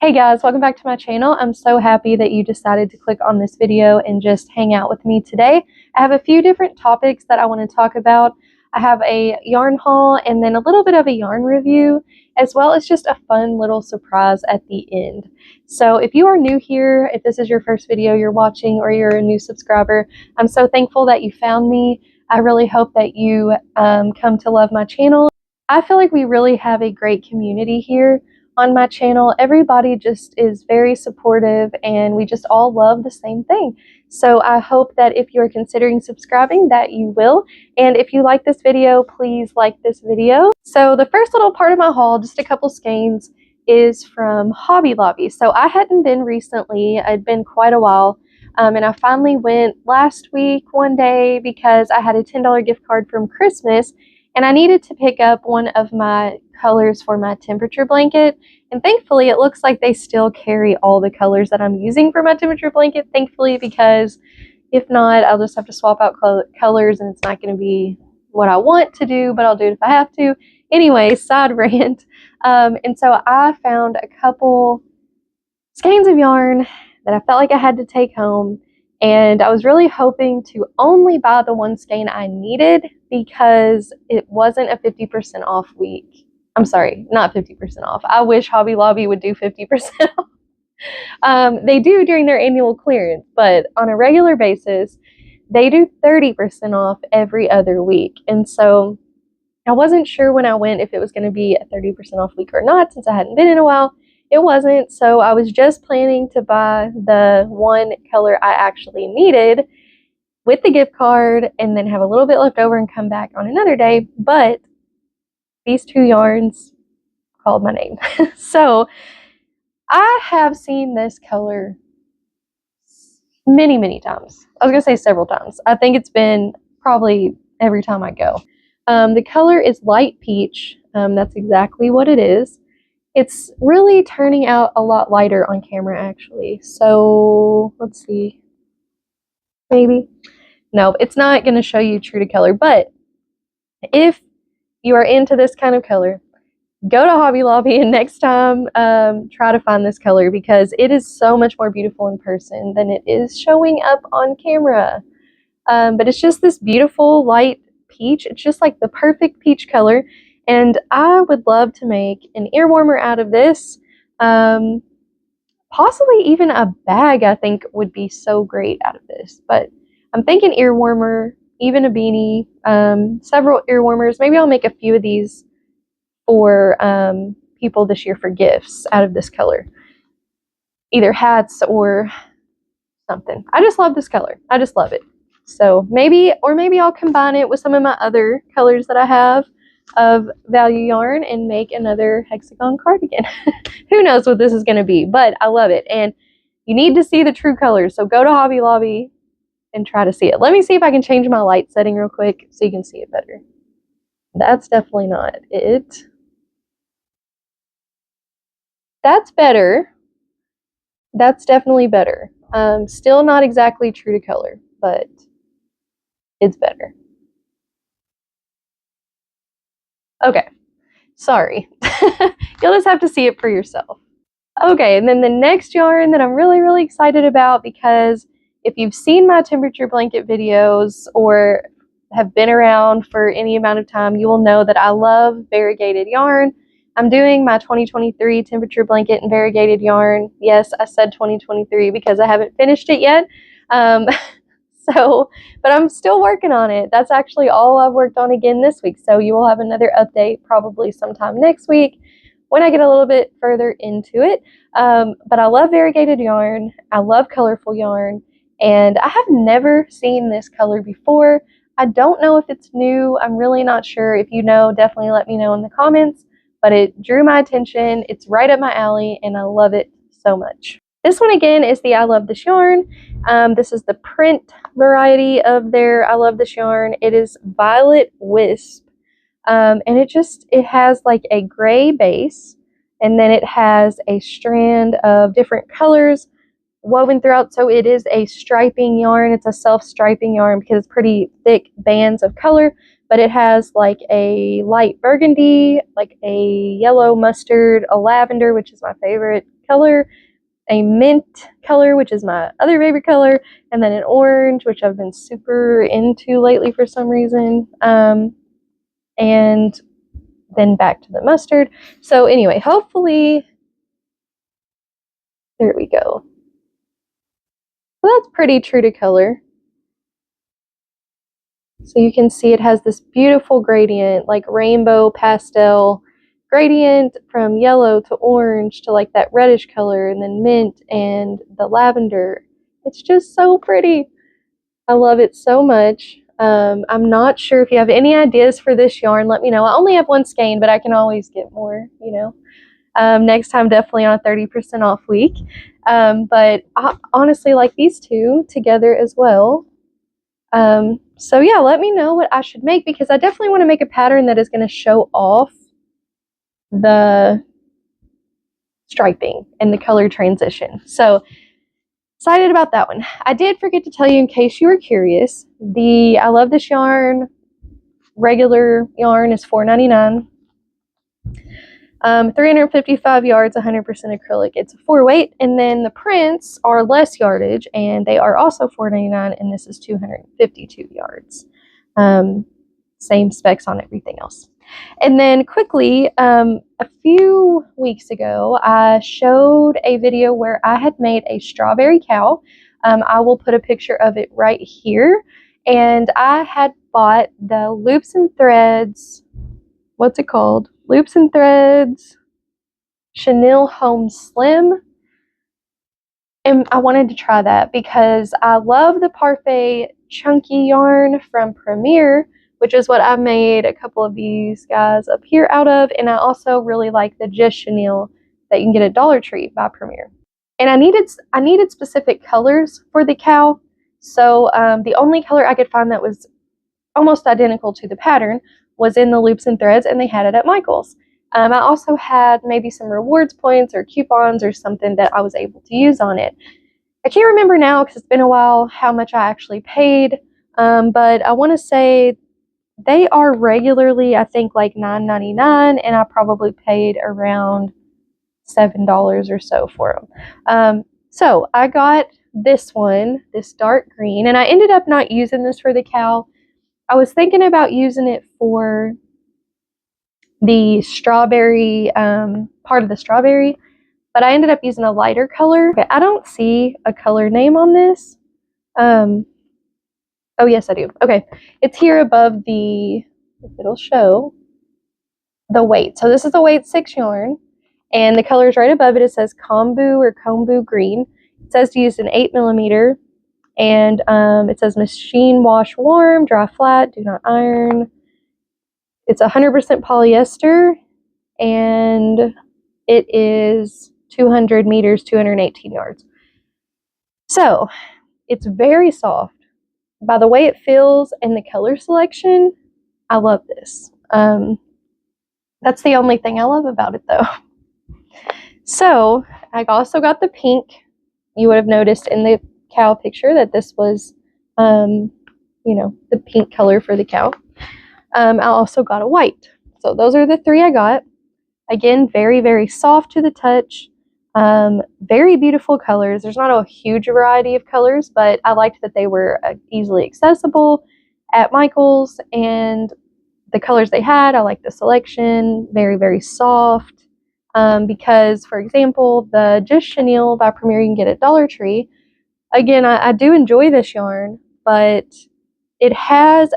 Hey guys, welcome back to my channel. I'm so happy that you decided to click on this video and just hang out with me today. I have a few different topics that I want to talk about. I have a yarn haul and then a little bit of a yarn review, as well as just a fun little surprise at the end. So if you are new here, if this is your first video you're watching or you're a new subscriber, I'm so thankful that you found me. I really hope that you come to love my channel. I feel like we really have a great community here on my channel. Everybody just is very supportive and we just all love the same thing. So I hope that if you're considering subscribing that you will. And if you like this video, please like this video. So the first little part of my haul, just a couple skeins, is from Hobby Lobby. So I hadn't been recently, it'd been quite a while. And I finally went last week one day because I had a $10 gift card from Christmas and I needed to pick up one of my colors for my temperature blanket, and thankfully it looks like they still carry all the colors that I'm using for my temperature blanket, thankfully, because if not, I'll just have to swap out colors and it's not going to be what I want to do, but I'll do it if I have to. Anyway, side rant. And so I found a couple skeins of yarn that I felt like I had to take home, and I was really hoping to only buy the one skein I needed because it wasn't a 50% off week. I'm sorry, not 50% off. I wish Hobby Lobby would do 50% off. They do during their annual clearance, but on a regular basis, they do 30% off every other week. And so I wasn't sure when I went if it was going to be a 30% off week or not, since I hadn't been in a while. It wasn't, so I was just planning to buy the one color I actually needed with the gift card and then have a little bit left over and come back on another day, but these two yarns called my name. So I have seen this color many times. I was gonna say several times. I think it's been probably every time I go. The color is light peach. That's exactly what it is. It's really turning out a lot lighter on camera, actually. So let's see. Maybe. No, it's not going to show you true to color, but if you are into this kind of color, go to Hobby Lobby and next time try to find this color because it is so much more beautiful in person than it is showing up on camera. But it's just this beautiful light peach. It's just like the perfect peach color, and I would love to make an ear warmer out of this. Possibly even a bag I think would be so great out of this, but I'm thinking ear warmer, even a beanie, several ear warmers. Maybe I'll make a few of these for people this year for gifts out of this color. Either hats or something. I just love this color. I just love it. So maybe I'll combine it with some of my other colors that I have of value yarn and make another hexagon cardigan. Who knows what this is going to be, but I love it. And you need to see the true colors. So go to Hobby Lobby and try to see it. Let me see if I can change my light setting real quick so you can see it better. That's definitely not it. That's better. That's definitely better. Still not exactly true to color, but it's better. Okay, sorry. You'll just have to see it for yourself. Okay, and then the next yarn that I'm really excited about, because if you've seen my temperature blanket videos or have been around for any amount of time, you will know that I love variegated yarn. I'm doing my 2023 temperature blanket and variegated yarn. Yes, I said 2023 because I haven't finished it yet. But I'm still working on it. That's actually all I've worked on again this week. So you will have another update probably sometime next week when I get a little bit further into it. But I love variegated yarn. I love colorful yarn. And I have never seen this color before. I don't know if it's new. I'm really not sure. If you know, definitely let me know in the comments. But it drew my attention. It's right up my alley and I love it so much. This one again is the I Love This Yarn. This is the print variety of their I Love This Yarn. It is Violet Wisp. And it has like a gray base, and then it has a strand of different colors woven throughout. So it is a striping yarn. It's a self-striping yarn because it's pretty thick bands of color, but it has like a light burgundy, like a yellow mustard, a lavender, which is my favorite color, a mint color, which is my other favorite color, and then an orange, which I've been super into lately for some reason, and then back to the mustard. So anyway, hopefully, there we go. Well, that's pretty true to color. So you can see it has this beautiful gradient, like rainbow pastel gradient from yellow to orange to like that reddish color, and then mint and the lavender. It's just so pretty. I love it so much. I'm not sure if you have any ideas for this yarn. Let me know. I only have one skein, but I can always get more, you know. Next time, definitely on a 30% off week. But I honestly like these two together as well. So yeah, let me know what I should make, because I definitely want to make a pattern that is going to show off the striping and the color transition. So excited about that one. I did forget to tell you, in case you were curious, I love this yarn. Regular yarn is $4.99. 355 yards, 100% acrylic. It's a 4-weight, and then the prints are less yardage, and they are also $4.99, and this is 252 yards. Same specs on everything else. And then quickly, a few weeks ago, I showed a video where I had made a strawberry cow. I will put a picture of it right here. And I had bought the Loops and Threads, what's it called? Loops and Threads Chenille Home Slim. And I wanted to try that because I love the Parfait chunky yarn from Premier, which is what I made a couple of these guys up here out of. And I also really like the Just Chenille that you can get at Dollar Tree by Premier. And I needed specific colors for the cow. So the only color I could find that was almost identical to the pattern was in the Loops and Threads, and they had it at Michael's. I also had maybe some rewards points or coupons or something that I was able to use on it. I can't remember now because it's been a while how much I actually paid, but I want to say they are regularly, I think, like $9.99, and I probably paid around $7 or so for them. So I got this one, this dark green, and I ended up not using this for the cow. I was thinking about using it for the strawberry, part of the strawberry, but I ended up using a lighter color. Okay, I don't see a color name on this. Oh yes, I do. Okay, it's here above the, if it'll show, the weight. So this is the weight 6 yarn, and the color is right above it. It says Kombu or Kombu Green. It says to use an 8mm, and it says machine wash warm, dry flat, do not iron. It's 100% polyester, and it is 200 meters, 218 yards. So it's very soft. By the way it feels and the color selection, I love this. That's the only thing I love about it, though. So I also got the pink. You would have noticed in the cow picture that this was, you know, the pink color for the cow. I also got a white. So those are the 3 I got. Again, very, very soft to the touch. Very beautiful colors. There's not a huge variety of colors, but I liked that they were easily accessible at Michael's, and the colors they had, I liked the selection. Very, very soft. Because, for example, the Just Chenille by Premier you can get at Dollar Tree. Again, I do enjoy this yarn, but it has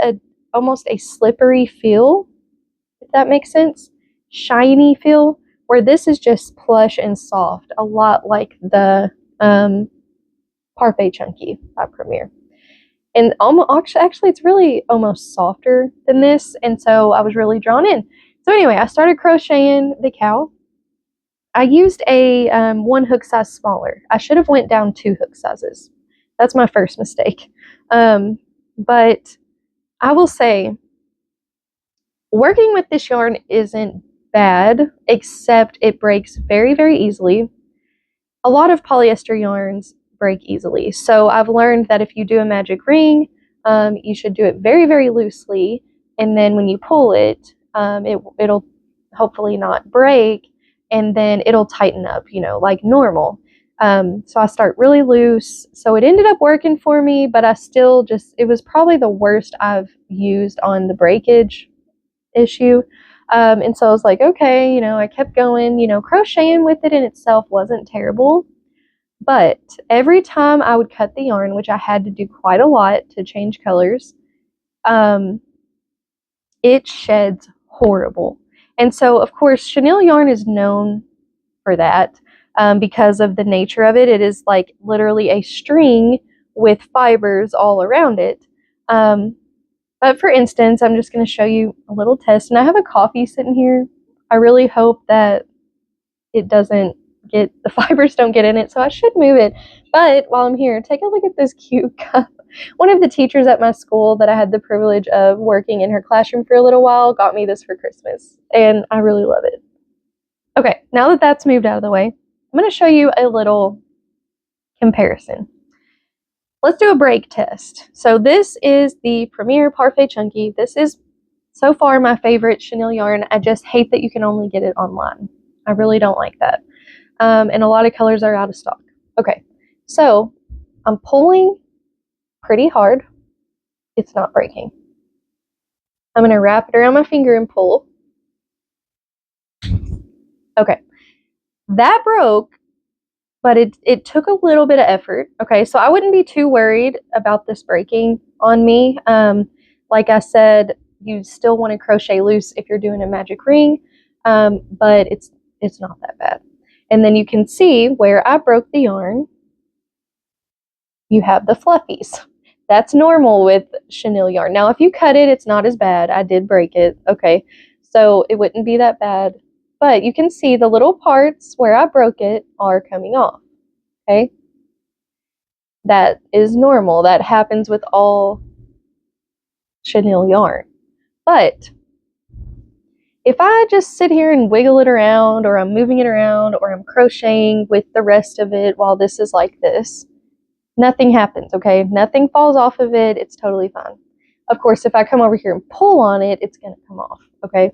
almost a slippery feel, if that makes sense. Shiny feel, where this is just plush and soft, a lot like the Parfait Chunky by Premier. And actually, it's really almost softer than this, and so I was really drawn in. So anyway, I started crocheting the cow. I used a 1 hook size smaller. I should have went down 2 hook sizes. That's my first mistake. But I will say, working with this yarn isn't bad, except it breaks very, very easily. A lot of polyester yarns break easily. So I've learned that if you do a magic ring, you should do it very, very loosely and then when you pull it, it'll hopefully not break, and then it'll tighten up, like normal. So I start really loose. So it ended up working for me, but I still it was probably the worst I've used on the breakage issue. And so I was like, okay, I kept going, crocheting with it in itself wasn't terrible. But every time I would cut the yarn, which I had to do quite a lot to change colors, it sheds horrible. And so, of course, chenille yarn is known for that because of the nature of it. It is like literally a string with fibers all around it. But for instance, I'm just going to show you a little test. And I have a coffee sitting here. I really hope that it doesn't the fibers don't get in it, so I should move it. But while I'm here, take a look at this cute cup. One of the teachers at my school that I had the privilege of working in her classroom for a little while got me this for Christmas, and I really love it. Okay, now that that's moved out of the way, I'm going to show you a little comparison. Let's do a break test. So this is the Premier Parfait Chunky. This is so far my favorite chenille yarn. I just hate that you can only get it online. I really don't like that. And a lot of colors are out of stock. Okay, so I'm pulling pretty hard. It's not breaking. I'm going to wrap it around my finger and pull. Okay, that broke, but it took a little bit of effort. Okay, so I wouldn't be too worried about this breaking on me. Like I said, you still want to crochet loose if you're doing a magic ring, but it's not that bad. And then you can see where I broke the yarn, you have the fluffies. That's normal with chenille yarn. Now, if you cut it, it's not as bad. I did break it, okay? So it wouldn't be that bad. But you can see the little parts where I broke it are coming off, okay? That is normal. That happens with all chenille yarn. But if I just sit here and wiggle it around, or I'm moving it around, or I'm crocheting with the rest of it while this is like this, nothing happens, okay? Nothing falls off of it. It's totally fine. Of course, if I come over here and pull on it, it's going to come off, okay?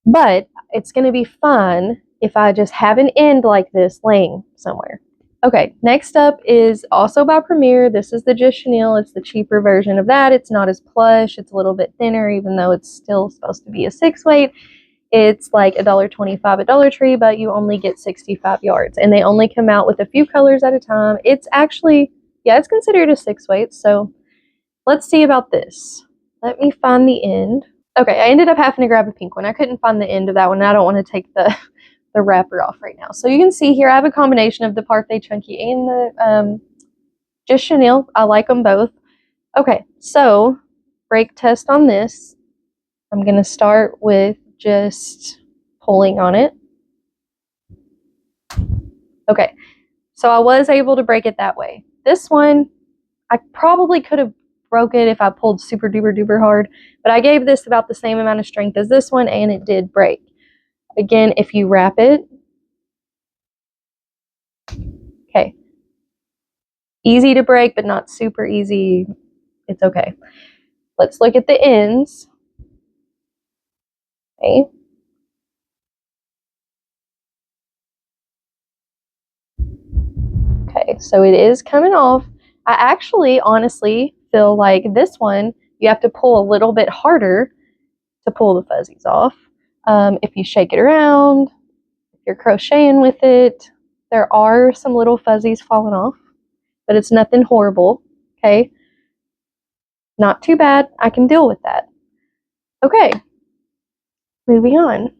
But it's going to be fun if I just have an end like this laying somewhere. Okay, next up is also by Premier. This is the Just Chenille. It's the cheaper version of that. It's not as plush. It's a little bit thinner, even though it's still supposed to be a 6-weight. It's like $1.25 at Dollar Tree, but you only get 65 yards. And they only come out with a few colors at a time. It's actually, yeah, it's considered a 6-weight. So let's see about this. Let me find the end. Okay, I ended up having to grab a pink one. I couldn't find the end of that one. I don't want to take the wrapper off right now. So you can see here I have a combination of the Parfait Chunky and the Just Chenille. I like them both. Okay, so break test on this. I'm going to start with just pulling on it. Okay, so I was able to break it that way. This one, I probably could have broke it if I pulled super duper duper hard, but I gave this about the same amount of strength as this one, and it did break. Again, if you wrap it, okay, easy to break, but not super easy. It's okay. Let's look at the ends. Okay. Okay, so it is coming off. I actually, honestly, feel like this one, you have to pull a little bit harder to pull the fuzzies off. If you shake it around, if you're crocheting with it, there are some little fuzzies falling off, but it's nothing horrible, okay? Not too bad. I can deal with that. Okay, moving on.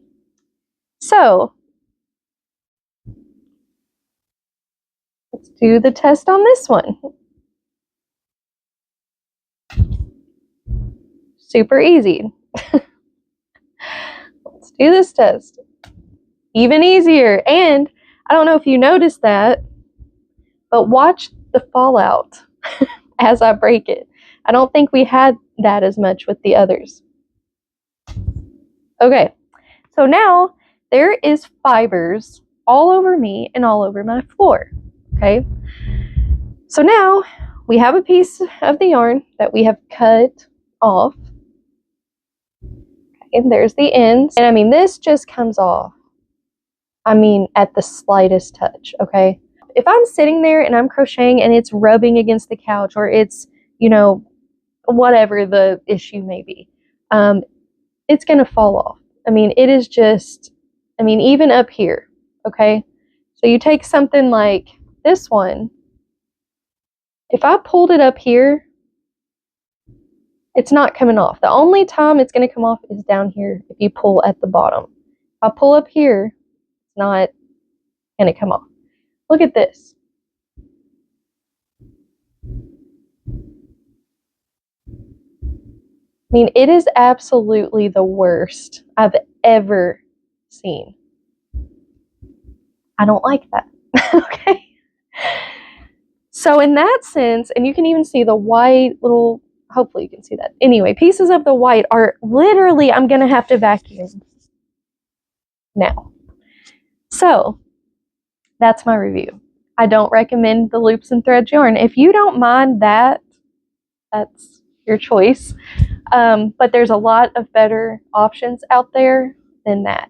So, let's do the test on this one. Super easy. Let's do this test. Even easier. And I don't know if you noticed that, but watch the fallout as I break it. I don't think we had that as much with the others. Okay, so now there is fibers all over me and all over my floor. Okay, so now we have a piece of the yarn that we have cut off. And there's the ends. And I mean, this just comes off, I mean, at the slightest touch, okay? If I'm sitting there and I'm crocheting and it's rubbing against the couch, or it's, you know, whatever the issue may be, it's going to fall off. I mean, it is just, I mean, even up here, okay? So you take something like this one, if I pulled it up here, it's not coming off. The only time it's going to come off is down here if you pull at the bottom. If I pull up here, it's not going to come off. Look at this. I mean, it is absolutely the worst I've ever seen. I don't like that. Okay. So in that sense, and you can even see the white little, hopefully you can see that. Anyway, pieces of the white are literally, I'm going to have to vacuum now. So that's my review. I don't recommend the Loops and Threads yarn. If you don't mind that, that's your choice. But there's a lot of better options out there than that.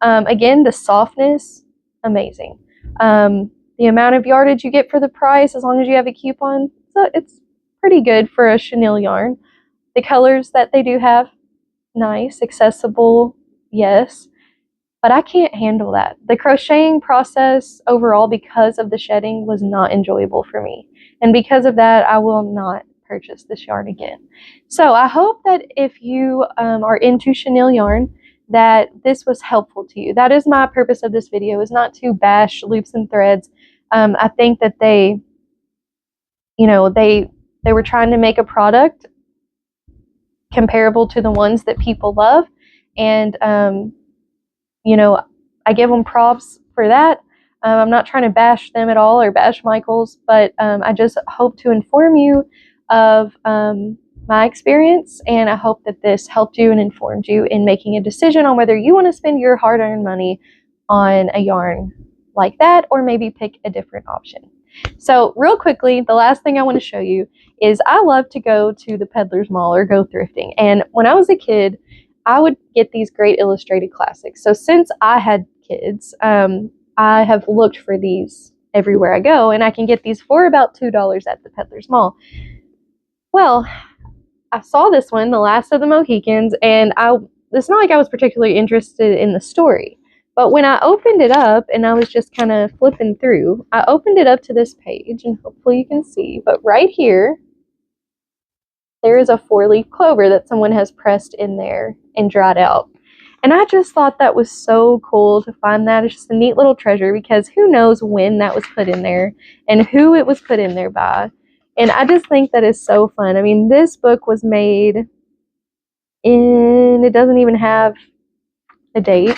Again, the softness, amazing. The amount of yardage you get for the price, as long as you have a coupon, so it's pretty good for a chenille yarn. The colors that they do have, nice, accessible, yes. But I can't handle that. The crocheting process overall, because of the shedding, was not enjoyable for me. And because of that, I will not purchase this yarn again. So I hope that if you are into chenille yarn, that this was helpful to you. That is my purpose of this video, is not to bash Loops and Threads. I think that they, you know, they were trying to make a product comparable to the ones that people love. And, you know, I give them props for that. I'm not trying to bash them at all or bash Michaels, but I just hope to inform you of my experience, and I hope that this helped you and informed you in making a decision on whether you want to spend your hard-earned money on a yarn like that, or maybe pick a different option. So real quickly, the last thing I want to show you is I love to go to the Peddler's Mall or go thrifting. And when I was a kid, I would get these great illustrated classics. So since I had kids, I have looked for these everywhere I go, and I can get these for about $2 at the Peddler's Mall. Well, I saw this one, The Last of the Mohicans, and it's not like I was particularly interested in the story. But when I opened it up and I was just kind of flipping through, I opened it up to this page, and hopefully you can see, but right here, there is a 4-leaf clover that someone has pressed in there and dried out. And I just thought that was so cool to find that. It's just a neat little treasure, because who knows when that was put in there and who it was put in there by. And I just think that is so fun. I mean, this book was made in, it doesn't even have a date.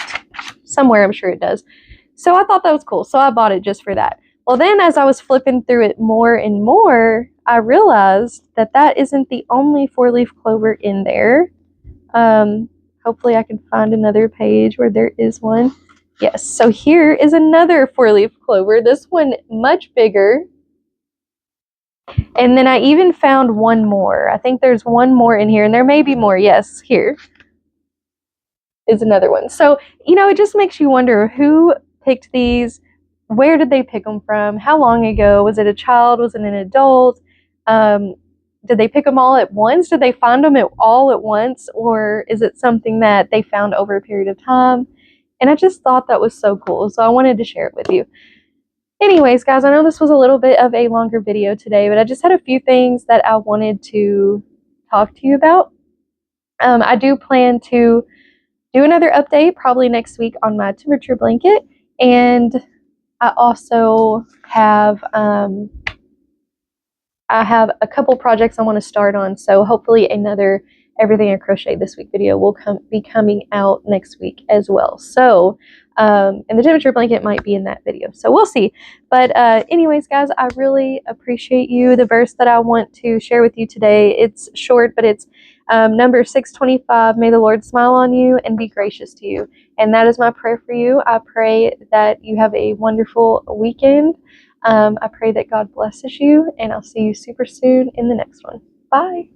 Somewhere I'm sure it does. So I thought that was cool. So I bought it just for that. Well, then as I was flipping through it more and more, I realized that that isn't the only 4-leaf clover in there. Hopefully I can find another page where there is one. Yes, so here is another 4-leaf clover. This one much bigger. And then I even found one more. I think there's one more in here, and there may be more. Yes, here is another one. So, you know, it just makes you wonder who picked these. Where did they pick them from? How long ago? Was it a child? Was it an adult? Did they pick them all at once? Did they find them all at once? Or is it something that they found over a period of time? And I just thought that was so cool. So I wanted to share it with you. Anyways, guys, I know this was a little bit of a longer video today, but I just had a few things that I wanted to talk to you about. I do plan to do another update probably next week on my temperature blanket, and I also have a couple projects I want to start on, so hopefully another Everything I Crochet This Week video will be coming out next week as well. So, and the temperature blanket might be in that video, so we'll see. But anyways, guys, I really appreciate you. The verse that I want to share with you today, it's short, but it's number 625. May the Lord smile on you and be gracious to you. And that is my prayer for you. I pray that you have a wonderful weekend. I pray that God blesses you, and I'll see you super soon in the next one. Bye.